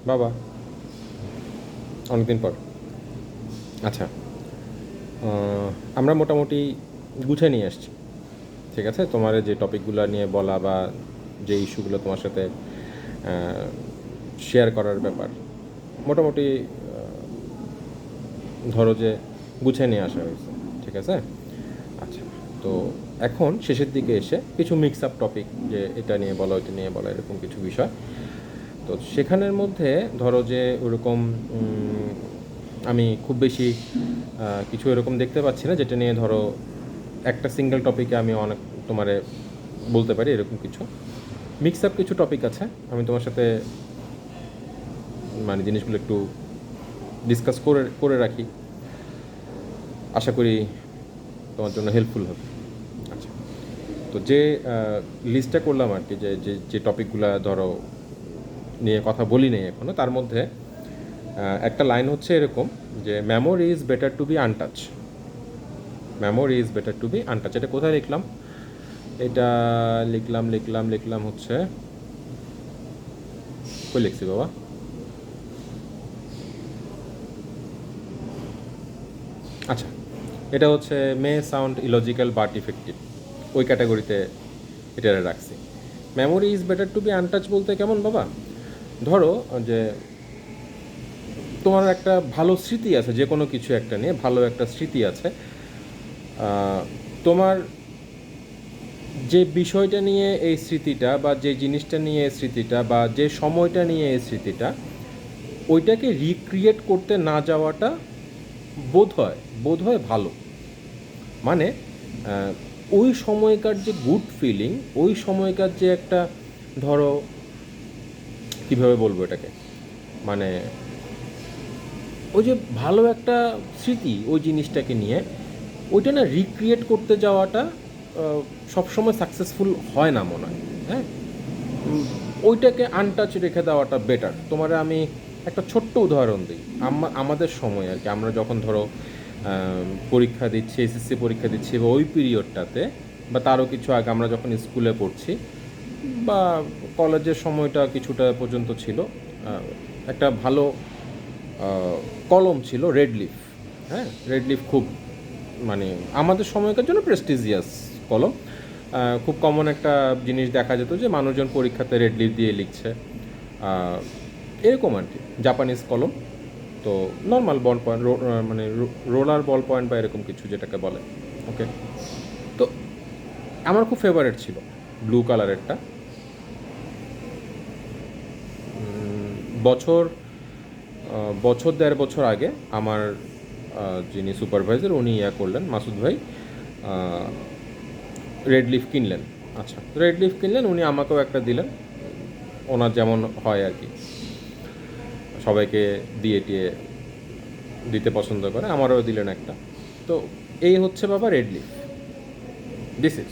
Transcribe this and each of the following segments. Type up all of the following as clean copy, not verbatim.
বাবা, অনেকদিন পর। আচ্ছা, আমরা মোটামুটি গুছিয়ে নিয়ে আসছি। ঠিক আছে, তোমার যে টপিকগুলো নিয়ে বলা বা যে ইস্যুগুলো তোমার সাথে শেয়ার করার ব্যাপার, মোটামুটি ধরো যে গুছিয়ে নিয়ে আসা হয়েছে। ঠিক আছে। আচ্ছা, তো এখন শেষের দিকে এসে কিছু মিক্স আপ টপিক, যে এটা নিয়ে বলা ওইটা নিয়ে বলা, এরকম কিছু বিষয়। তো সেখানের মধ্যে ধরো যে ওরকম আমি খুব বেশি কিছু এরকম দেখতে পাচ্ছি না যেটা নিয়ে ধরো একটা সিঙ্গেল টপিকে আমি অনেক তোমারে বলতে পারি। এরকম কিছু মিক্স আপ কিছু টপিক আছে, আমি তোমার সাথে মানে জিনিসগুলো একটু ডিসকাস করে করে রাখি, আশা করি তোমার জন্য হেল্পফুল হবে। আচ্ছা, তো যে লিস্টটা করলাম আর কি, যে যে যে টপিকগুলো ধরো নিয়ে কথা বলি নেই এখনও, তার মধ্যে একটা লাইন হচ্ছে এরকম, যে memory is better to be untouch. Memory is better to be untouch, এটা কোথায় লিখলাম? এটা লিখলাম হচ্ছে, কই লিখছি বাবা? আচ্ছা, এটা হচ্ছে may sound illogical but effective, ওই ক্যাটাগরিতে এটা রাখছি। Memory is better to be untouch বলতে কেমন বাবা? ধরো যে তোমার একটা ভালো স্মৃতি আছে, যে কোনো কিছু একটা নিয়ে ভালো একটা স্মৃতি আছে, তোমার যে বিষয়টা নিয়ে এই স্মৃতিটা, বা যে জিনিসটা নিয়ে এই স্মৃতিটা, বা যে সময়টা নিয়ে এই স্মৃতিটা, ওইটাকে রিক্রিয়েট করতে না যাওয়াটা বোধ হয় ভালো। মানে ওই সময়কার যে গুড ফিলিং, ওই সময়কার যে একটা, ধরো কীভাবে বলবো এটাকে, মানে ওই যে ভালো একটা স্মৃতি ওই জিনিসটাকে নিয়ে, ওইটা না রিক্রিয়েট করতে যাওয়াটা সবসময় সাকসেসফুল হয় না মনে হয়। হ্যাঁ, ওইটাকে আনটাচ রেখে দেওয়াটা বেটার। তোমার আমি একটা ছোট্ট উদাহরণ দিই। আমাদের সময় আর কি, আমরা যখন ধরো পরীক্ষা দিচ্ছি, এসএসসি পরীক্ষা দিচ্ছি, বা ওই পিরিয়ডটাতে, বা তারও কিছু আগে আমরা যখন স্কুলে পড়ছি, বা কলেজের সময়টা কিছুটা পর্যন্ত ছিল, একটা ভালো কলম ছিল রেড লিফ। হ্যাঁ, রেড লিফ খুব মানে আমাদের সময়কার জন্য প্রেস্টিজিয়াস কলম। খুব কমন একটা জিনিস দেখা যেত যে মানুষজন পরীক্ষাতে রেড লিফ দিয়ে লিখছে, এরকম আর কি। জাপানিজ কলম, তো নর্মাল বল পয়েন্ট, মানে রোলার বল পয়েন্ট বা এরকম কিছু যেটাকে বলে। ওকে, তো আমার খুব ফেভারিট ছিল ব্লু কালারেরটা। বছর বছর 1.5 বছর আগে আমার যিনি সুপারভাইজার, উনি করলেন, মাসুদ ভাই, রেড লিফ কিনলেন। আচ্ছা, রেড লিফ কিনলেন, উনি আমাকেও একটা দিলেন, ওনার যেমন হয় আর কি, সবাইকে দিয়ে টিয়ে দিতে পছন্দ করে, আমারও দিলেন একটা। তো এই হচ্ছে বাবা red leaf, this is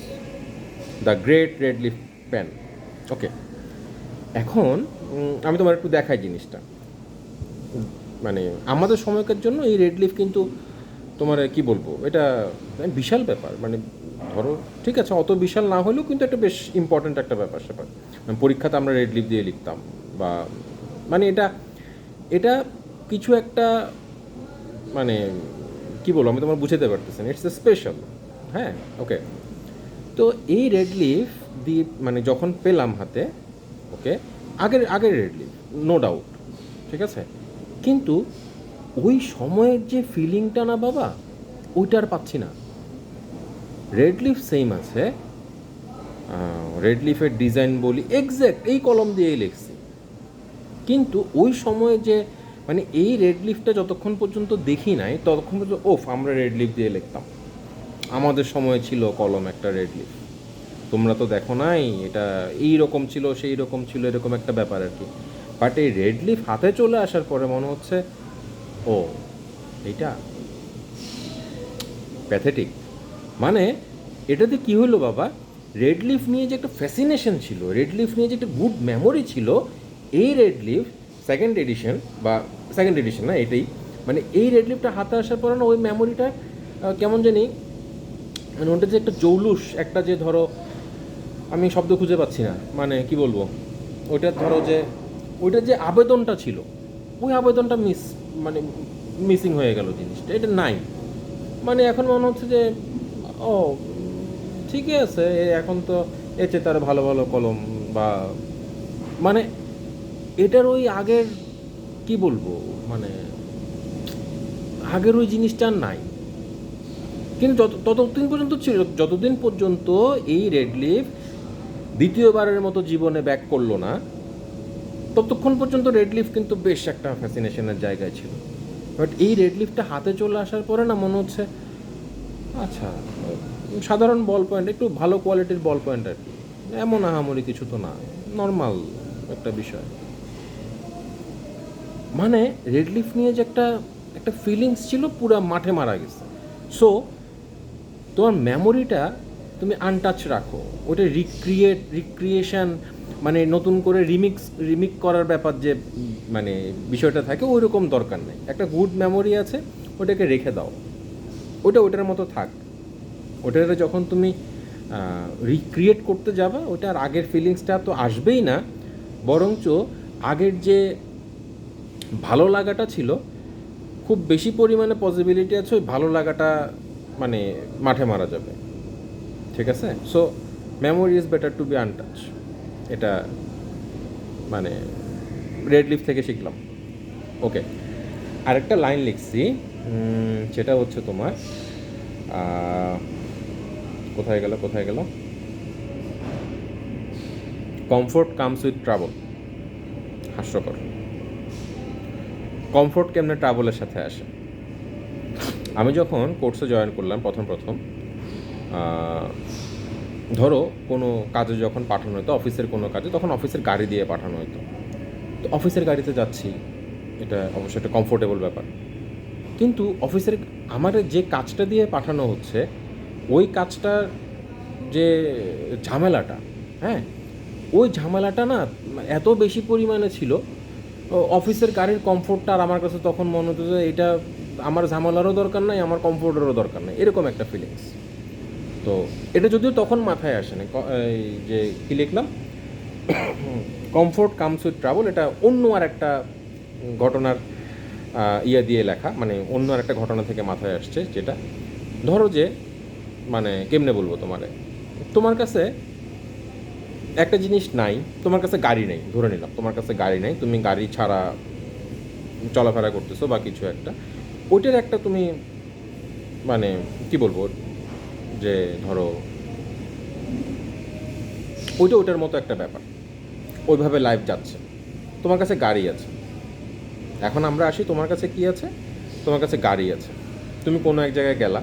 the great red leaf pen. Okay, এখন আমি তোমার একটু দেখাই জিনিসটা। মানে আমাদের সময়কার জন্য এই রেড লিফ কিন্তু তোমার কি বলবো, এটা বিশাল ব্যাপার। মানে ধরো ঠিক আছে, অত বিশাল না হলেও কিন্তু একটা বেশ ইম্পর্ট্যান্ট একটা ব্যাপার স্যাপার। পরীক্ষাতে আমরা রেড লিফ দিয়ে লিখতাম, বা মানে এটা এটা কিছু একটা, মানে কি বলবো, আমি তোমার বুঝাতে পারতেছি না, ইটস এ স্পেশাল। হ্যাঁ, ওকে। তো এই রেড লিফ দিয়ে মানে যখন পেলাম হাতে, ওকে, আগের রেড লিফ, নো ডাউট, ঠিক আছে, কিন্তু ওই সময়ের যে ফিলিংটা না বাবা, ওইটা আর পাচ্ছি না। রেড লিফ সেম আছে, রেড লিফের ডিজাইন বলি এক্স্যাক্ট এই কলম দিয়েই লিখছি, কিন্তু ওই সময়ে যে মানে এই রেড লিফটা যতক্ষণ পর্যন্ত দেখি নাই ততক্ষণ পর্যন্ত ওফ আমরা রেড লিফ দিয়ে লিখতাম, আমাদের সময় ছিল কলম একটা রেড লিফ, তোমরা তো দেখো নাই, এটা এই রকম ছিল সেই রকম ছিল, এরকম একটা ব্যাপার আর কি। বাট এই রেড লিফ হাতে চলে আসার পরে মনে হচ্ছে, ও এইটা প্যাথেটিক। মানে এটাতে কি হলো বাবা, রেড লিফ নিয়ে যে একটা ফ্যাসিনেশন ছিল, রেড লিফ নিয়ে যে একটা গুড মেমোরি ছিল, এই রেড লিফ সেকেন্ড এডিশন, বা সেকেন্ড এডিশন না এটাই, মানে এই রেড লিফটা হাতে আসার পরে না ওই মেমোরিটা কেমন জানি, মানে ওটা যে একটা জৌলুস একটা, যে ধরো আমি শব্দ খুঁজে পাচ্ছি না, মানে কি বলবো, ওইটা ধরো যে ওইটা যে আবেদনটা ছিল, ওই আবেদনটা মানে মিসিং হয়ে গেল জিনিসটা, এটা নাই। মানে এখন মনে হচ্ছে যে ও ঠিকই আছে, এখন তো এর চেয়ে তার ভালো ভালো কলম বা মানে এটার ওই আগের কি বলবো, মানে আগের ওই জিনিসটা আর নাই। কিন্তু ততদিন পর্যন্ত ছিল, যতদিন পর্যন্ত এই রেড লিফ দ্বিতীয়বারের মতো জীবনে ব্যাক করলো না, ততক্ষণ পর্যন্ত রেড লিফ কিন্তু বেশ একটা ফ্যাসিনেশনের জায়গায় ছিল। বাট এই রেড লিফটা হাতে চলে আসার পরে না মনে হচ্ছে আচ্ছা সাধারণ বল পয়েন্ট, একটু ভালো কোয়ালিটির বল পয়েন্ট আর কি, এমন আহামরি কিছু তো না, নর্মাল একটা বিষয়। মানে রেড লিফ নিয়ে যে একটা একটা ফিলিংস ছিল পুরো মাঠে মারা গেছে। সো তোমার মেমোরিটা তুমি আনটাচ রাখো, ওটা রিক্রিয়েশন মানে নতুন করে রিমিক করার ব্যাপার যে মানে বিষয়টা থাকে, ওই রকম দরকার নেই। একটা গুড মেমোরি আছে, ওটাকে রেখে দাও, ওটার মতো থাক। ওটারে যখন তুমি রিক্রিয়েট করতে যাবা, ওটার আগের ফিলিংসটা তো আসবেই না, বরঞ্চ আগের যে ভালো লাগাটা ছিল, খুব বেশি পরিমাণে পসিবিলিটি আছে ওই ভালো লাগাটা মানে মাঠে মারা যাবে। ঠিক আছে? So memory is better to be untouch, এটা মানে রেড লিফ থেকে শিখলাম। ওকে, আরেকটা লাইন লিখছি, সেটা হচ্ছে তোমার কোথায় গেল, কমফোর্ট কামস উইথ ট্রাভেল। হাস্যকর, কমফোর্ট কেমনে ট্রাভেলের সাথে আসে। আমি যখন কোর্সে জয়েন করলাম প্রথম ধরো কোনো কাজে যখন পাঠানো হতো, অফিসের কোনো কাজে, তখন অফিসের গাড়ি দিয়ে পাঠানো হতো। তো অফিসের গাড়িতে যাচ্ছি, এটা অবশ্যই একটা কমফোর্টেবল ব্যাপার। কিন্তু আমার যে কাজটা দিয়ে পাঠানো হচ্ছে, ওই কাজটার যে ঝামেলাটা, হ্যাঁ, ওই ঝামেলাটা না এত বেশি পরিমাণে ছিল, অফিসের গাড়ির কমফোর্টটা আর আমার কাছে তখন মনে হতো যে এটা আমার ঝামেলারও দরকার নাই, আমার কমফোর্টেরও দরকার নাই, এরকম একটা ফিলিংস। তো এটা যদিও তখন মাথায় আসে না, এই যে কী লিখলাম, কমফোর্ট কামস উইথ ট্রাভেল, এটা অন্য আর একটা ঘটনার দিয়ে লেখা, মানে অন্য আর একটা ঘটনা থেকে মাথায় আসছে। যেটা ধরো যে মানে কেমনে বলবো তোমার কাছে একটা জিনিস নাই, তোমার কাছে গাড়ি নেই, ধরে নিলাম তোমার কাছে গাড়ি নেই, তুমি গাড়ি ছাড়া চলাফেরা করতেছো বা কিছু একটা, ওইটার একটা তুমি মানে কি বলবো, যে ধরো ওইটার মতো একটা ব্যাপার, ওইভাবে লাইফ যাচ্ছে, তোমার কাছে গাড়ি আছে। এখন আমরা আসি, তোমার কাছে কি আছে, তোমার কাছে গাড়ি আছে, তুমি কোনো এক জায়গায় গেলা,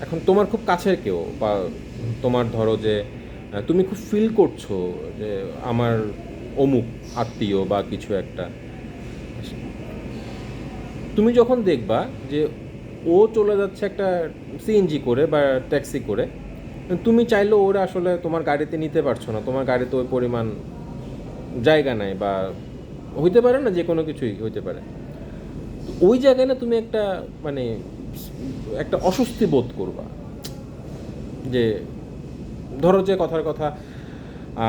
এখন তোমার খুব কাছের কেউ বা তোমার ধরো যে তুমি খুব ফিল করছো যে আমার অমুক আত্মীয় বা কিছু একটা, তুমি যখন দেখবা যে ও চলে যাচ্ছে একটা সিএনজি করে বা ট্যাক্সি করে, তুমি চাইলেও ওরা আসলে তোমার গাড়িতে নিতে পারছো না, তোমার গাড়িতে ওই পরিমাণ জায়গা নাই, বা হইতে পারে না, যে কোনো কিছুই হইতে পারে। ওই জায়গায় না তুমি একটা মানে একটা অস্বস্তি বোধ করবা, যে ধরো যে কথার কথা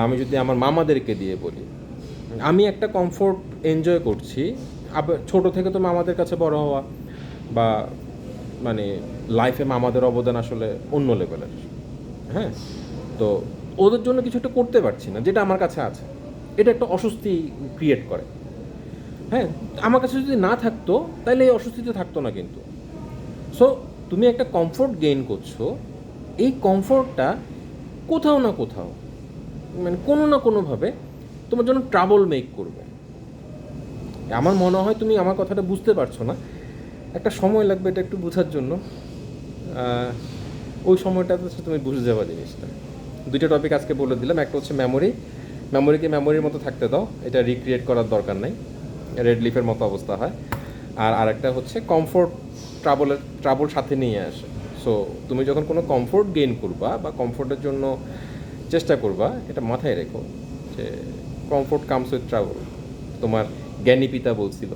আমি যদি আমার মামাদেরকে দিয়ে বলি, আমি একটা কমফোর্ট এনজয় করছি, ছোটো থেকে তো মামাদের কাছে বড় হওয়া, বা মানে লাইফে মামাদের অবদান আসলে অন্য লেভেলের, হ্যাঁ। তো ওদের জন্য কিছু একটা করতে পারছি না, যেটা আমার কাছে আছে, এটা একটা অস্বস্তি ক্রিয়েট করে। হ্যাঁ, আমার কাছে যদি না থাকতো তাহলে এই অস্বস্তিতে থাকতো না কিন্তু। সো তুমি একটা কমফোর্ট গেইন করছো, এই কমফোর্টটা কোথাও না কোথাও মানে কোনো না কোনোভাবে তোমার জন্য ট্রাবল মেক করবে। আমার মনে হয় তুমি আমার কথাটা বুঝতে পারছো না, একটা সময় লাগবে এটা একটু বোঝার জন্য। ওই সময়টাতে তুমি বুঝে যাবা জিনিসটা। দুইটা টপিক আজকে বলে দিলাম, একটা হচ্ছে মেমোরিকে মেমোরির মতো থাকতে দাও, এটা রিক্রিয়েট করার দরকার নাই, রেড লিফের মতো অবস্থা হয়। আর আরেকটা হচ্ছে কমফোর্ট ট্রাবল সাথে নিয়ে আসে। সো তুমি যখন কোনো কমফোর্ট গেইন করবা বা কমফোর্টের জন্য চেষ্টা করবা, এটা মাথায় রেখো যে কমফোর্ট কামস উইথ ট্রাভেল, তোমার জ্ঞানী পিতা বলছিল।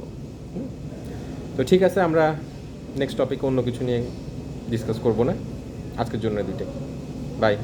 তো ঠিক আছে, আমরা নেক্সট টপিকে অন্য কিছু নিয়ে ডিসকাস করবো না, আজকের জন্য দুইটাই বাই।